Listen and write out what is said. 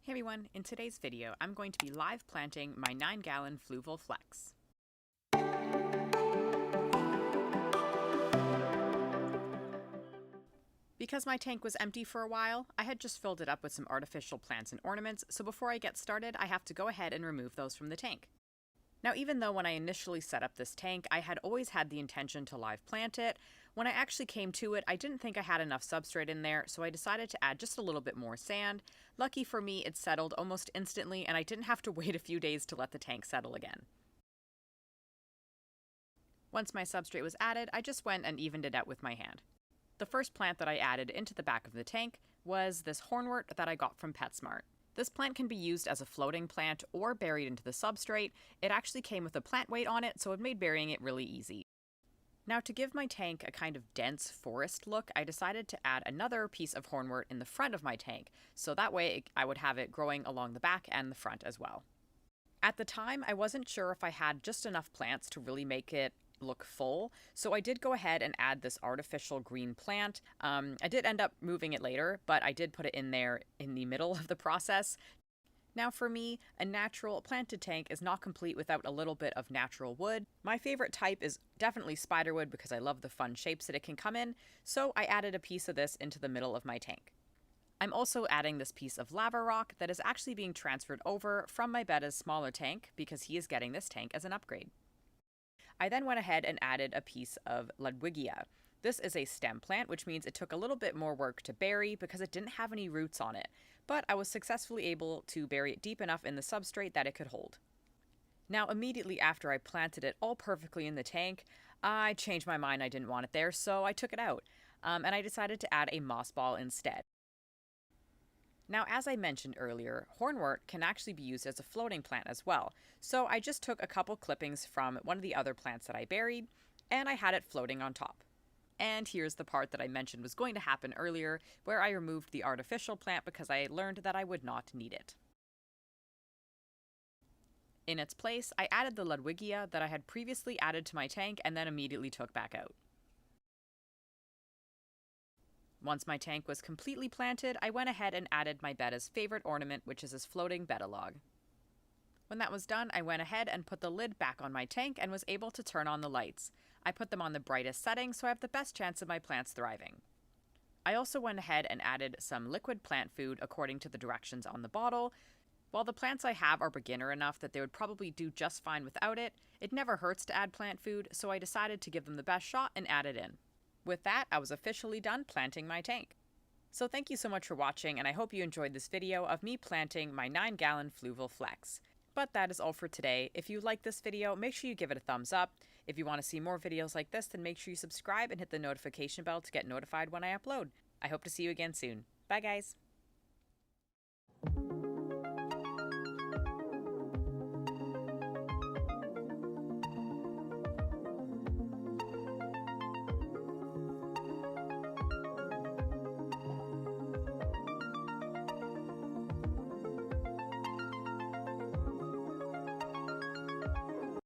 Hey everyone, in today's video I'm going to be live planting my 9-gallon Fluval Flex. Because my tank was empty for a while, I had just filled it up with some artificial plants and ornaments, so before I get started I have to go ahead and remove those from the tank. Now, even though when I initially set up this tank I had always had the intention to live plant it, when I actually came to it I didn't think I had enough substrate in there, so I decided to add just a little bit more sand. Lucky for me, it settled almost instantly and I didn't have to wait a few days to let the tank settle again. Once my substrate was added, I just went and evened it out with my hand. The first plant that I added into the back of the tank was this hornwort that I got from PetSmart. This plant can be used as a floating plant or buried into the substrate. It actually came with a plant weight on it, so it made burying it really easy. Now, to give my tank a kind of dense forest look, I decided to add another piece of hornwort in the front of my tank, so that way I would have it growing along the back and the front as well. At the time, I wasn't sure if I had just enough plants to really make it look full, so I did go ahead and add this artificial green plant. I did end up moving it later, but I did put it in there in the middle of the process. Now for me, a natural planted tank is not complete without a little bit of natural wood. My favorite type is definitely spiderwood because I love the fun shapes that it can come in, so I added a piece of this into the middle of my tank. I'm also adding this piece of lava rock that is actually being transferred over from my Betta's smaller tank because he is getting this tank as an upgrade. I then went ahead and added a piece of Ludwigia. This is a stem plant, which means it took a little bit more work to bury because it didn't have any roots on it, but I was successfully able to bury it deep enough in the substrate that it could hold. Now, immediately after I planted it all perfectly in the tank, I changed my mind. I didn't want it there, so I took it out, and I decided to add a moss ball instead. Now, as I mentioned earlier, hornwort can actually be used as a floating plant as well, so I just took a couple clippings from one of the other plants that I buried, and I had it floating on top. And here's the part that I mentioned was going to happen earlier, where I removed the artificial plant because I learned that I would not need it. In its place, I added the Ludwigia that I had previously added to my tank and then immediately took back out. Once my tank was completely planted, I went ahead and added my Betta's favorite ornament, which is this floating Betta log. When that was done, I went ahead and put the lid back on my tank and was able to turn on the lights. I put them on the brightest setting so I have the best chance of my plants thriving. I also went ahead and added some liquid plant food according to the directions on the bottle. While the plants I have are beginner enough that they would probably do just fine without it, it never hurts to add plant food, so I decided to give them the best shot and add it in. With that, I was officially done planting my tank. So thank you so much for watching, and I hope you enjoyed this video of me planting my 9-gallon Fluval Flex. But that is all for today. If you like this video, make sure you give it a thumbs up. If you want to see more videos like this, then make sure you subscribe and hit the notification bell to get notified when I upload. I hope to see you again soon. Bye guys!